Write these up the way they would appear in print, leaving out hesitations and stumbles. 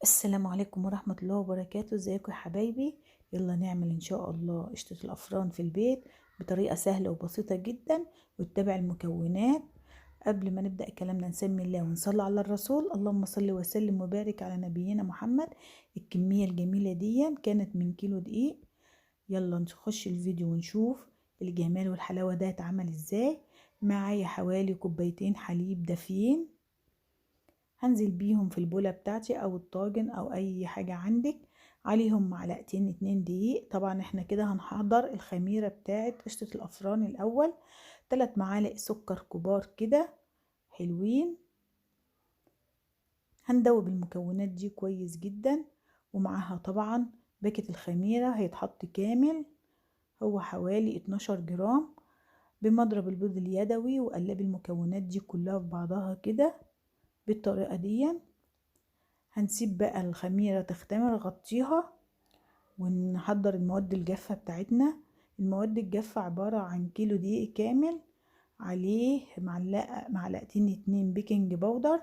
السلام عليكم ورحمة الله وبركاته. ازيكم يا حبايبي؟ يلا نعمل ان شاء الله قشطة الافران في البيت بطريقة سهلة وبسيطة جدا، واتبع المكونات. قبل ما نبدأ كلامنا نسمي الله ونصلي على الرسول. اللهم صل وسلم وبارك على نبينا محمد. الكمية الجميلة دي كانت من كيلو دقيق. يلا نخش الفيديو ونشوف الجمال والحلاوة ده اتعمل ازاي. معايا حوالي كوبايتين حليب دافيين، هنزل بيهم في البولة بتاعتي او الطاجن او اي حاجة عندك. عليهم معلقتين 2 دقيق. طبعا احنا كده هنحضر الخميرة بتاعت قشطة الافران الاول. 3 معالق سكر كبار كده حلوين. هندوب المكونات دي كويس جدا، ومعاها طبعا باكت الخميرة هيتحط كامل، هو حوالي 12 جرام. بمضرب البيض اليدوي وقلب المكونات دي كلها في بعضها كده بالطريقة دي. هنسيب بقى الخميرة تختمر، غطيها ونحضر المواد الجافة بتاعتنا. المواد الجافة عبارة عن كيلو دقيق كامل، عليه معلقتين 2 بيكنج باودر.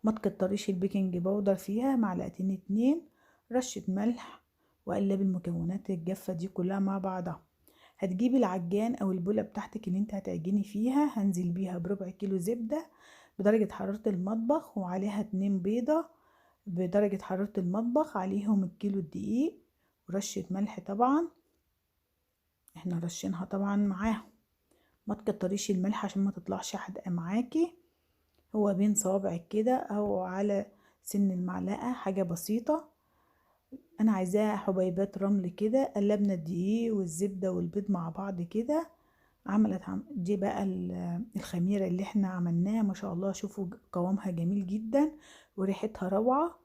ما تكتريش البيكنج باودر فيها، معلقتين 2. رشة ملح، وقلب المكونات الجافة دي كلها مع بعضها. هتجيبي العجان او البولة بتاعتك اللي انت هتعجني فيها، هنزل بيها بربع كيلو زبدة بدرجة حرارة المطبخ، وعليها 2 بيضة بدرجة حرارة المطبخ، عليهم الكيلو الدقيق ورشة ملح. طبعا احنا رشينها طبعا معاهم. ما تكتريش الملح عشان ما تطلعش حادقة معاكي. هو بين صوابعك كده او على سن المعلقة، حاجة بسيطة. انا عايزاها حبيبات رمل كده. قلبنا الدقيق والزبدة والبيض مع بعض كده، عملت دي بقى الخميرة اللي احنا عملناها. ما شاء الله، شوفوا قوامها جميل جدا وريحتها روعة.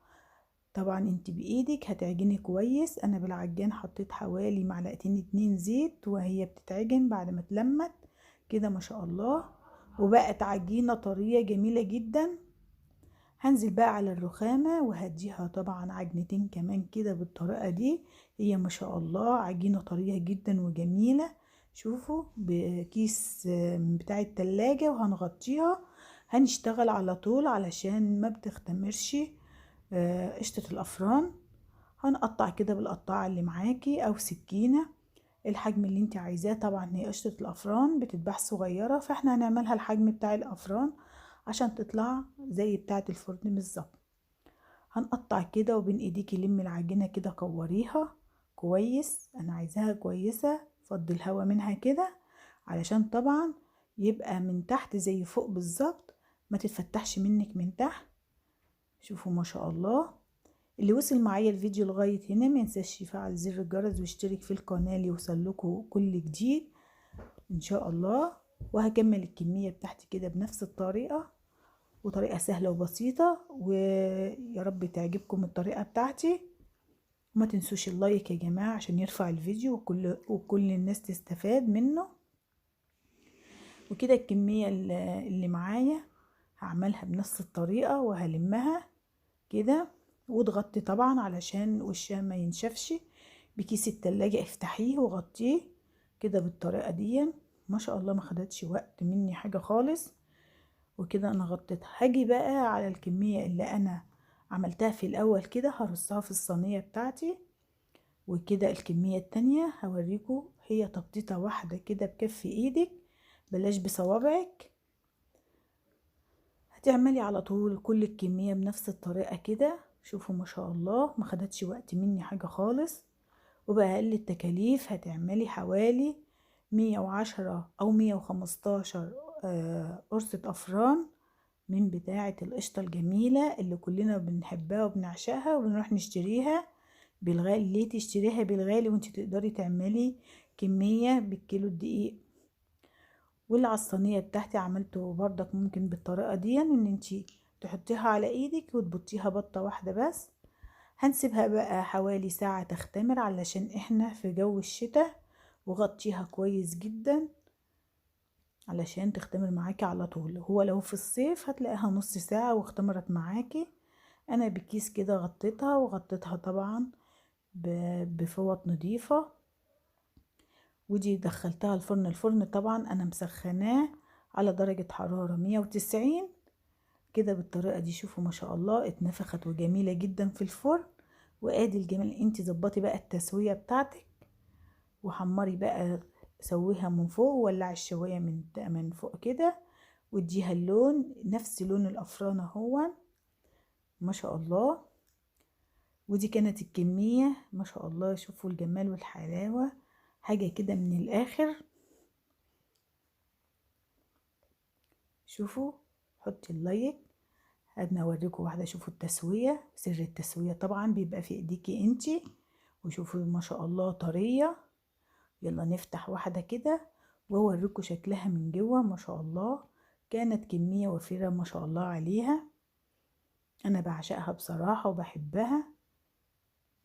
طبعا انت بايدك هتعجني كويس. انا بالعجان حطيت حوالي معلقتين 2 زيت وهي بتتعجن بعد ما اتلمت كده ما شاء الله، وبقت عجينة طرية جميلة جدا. هنزل بقى على الرخامة وهديها طبعا عجنتين كمان كده بالطريقة دي. هي ما شاء الله عجينة طرية جدا وجميلة. شوفوا بكيس بتاع التلاجة، وهنغطيها. هنشتغل على طول علشان ما بتختمرش قشطة الأفران. هنقطع كده بالقطاعة اللي معاكي أو سكينة، الحجم اللي انت عايزاه. طبعا هي قشطة الأفران بتتباع صغيرة، فاحنا هنعملها الحجم بتاع الأفران عشان تطلع زي بتاعة الفرن بالظبط. هنقطع كده، وبين ايديكي لمي العجينة كده، كوريها كويس. انا عايزاها كويسة، فضي الهوا منها كده علشان طبعا يبقى من تحت زي فوق بالظبط، ما تتفتحش منك من تحت. شوفوا ما شاء الله. اللي وصل معايا الفيديو لغاية هنا ما ينساش يفعل زر الجرس ويشترك في القناة ليوصلكوا كل جديد ان شاء الله. وهكمل الكمية بتاعتي كده بنفس الطريقة، وطريقة سهلة وبسيطة، ويا رب تعجبكم الطريقة بتاعتي. وما تنسوش اللايك يا جماعة عشان يرفع الفيديو وكل الناس تستفاد منه. وكده الكمية اللي معايا هعملها بنفس الطريقة وهلمها كده. وتغطي طبعا علشان وشها ما ينشفش. بكيس التلاجة افتحيه وغطيه كده بالطريقة دي. ما شاء الله ما خدتش وقت مني حاجة خالص. وكده انا غطيتها. هاجي بقى على الكمية اللي انا عملتها في الاول كده، هرصها في الصينية بتاعتي. وكده الكمية التانية هوريكم، هي تبطيطة واحدة كده بكف ايدك، بلاش بصوابعك. هتعملي على طول كل الكمية بنفس الطريقة كده. شوفوا ما شاء الله ما خدتش وقت مني حاجة خالص. وبأقل التكاليف هتعملي حوالي 110 أو 115 قرصة أفران من بتاعة القشطة الجميلة اللي كلنا بنحبها وبنعشقها وبنروح نشتريها بالغالي. ليه تشتريها بالغالي وانت تقدري تعملي كمية بالكيلو الدقيق؟ واللي على الصينية بتاعتي عملته بردك ممكن بالطريقة دي، ان انتي تحطيها على ايدك وتبطيها بطة واحدة بس. هنسيبها بقى حوالي ساعة تختمر علشان احنا في جو الشتاء. وغطيها كويس جدا علشان تختمر معاكي على طول. هو لو في الصيف هتلاقيها نص ساعة واختمرت معاكي. انا بكيس كده غطيتها، وغطيتها طبعا بفوط نظيفة. ودي دخلتها الفرن. الفرن طبعا انا مسخناه على درجة حرارة 190. كده بالطريقة دي. شوفوا ما شاء الله اتنفخت وجميلة جدا في الفرن. وادي الجمال. انت ظبطي بقى التسوية بتاعتك وحمري بقى، سويها من فوق وولعي الشواية من فوق كده، واديها اللون نفس لون الافران اهو ما شاء الله. ودي كانت الكمية ما شاء الله. شوفوا الجمال والحلاوة، حاجة كده من الاخر. شوفوا، حطي اللايك. انا اوريكم واحدة. شوفوا التسوية، سر التسوية طبعا بيبقى في ايديكي انتي. وشوفوا ما شاء الله طرية. يلا نفتح واحدة كده واوريكم شكلها من جوه ما شاء الله. كانت كمية وفيرة ما شاء الله عليها. انا بعشقها بصراحة وبحبها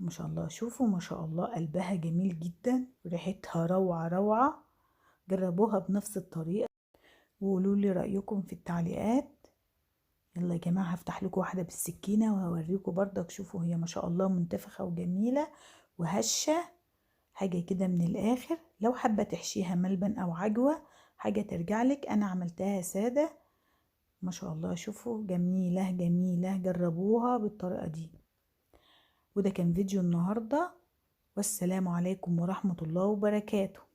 ما شاء الله. شوفوا ما شاء الله قلبها جميل جدا، ريحتها روعة روعة. جربوها بنفس الطريقة وقولوا لي رأيكم في التعليقات. يلا يا جماعة هفتح لكم واحدة بالسكينة وهوريكم برضك. شوفوا هي ما شاء الله منتفخة وجميلة وهشة، حاجة كده من الآخر. لو حابة تحشيها ملبن أو عجوة حاجة ترجعلك، أنا عملتها سادة ما شاء الله. شوفوا جميلة جميلة، جربوها بالطريقة دي. وده كان فيديو النهاردة، والسلام عليكم ورحمة الله وبركاته.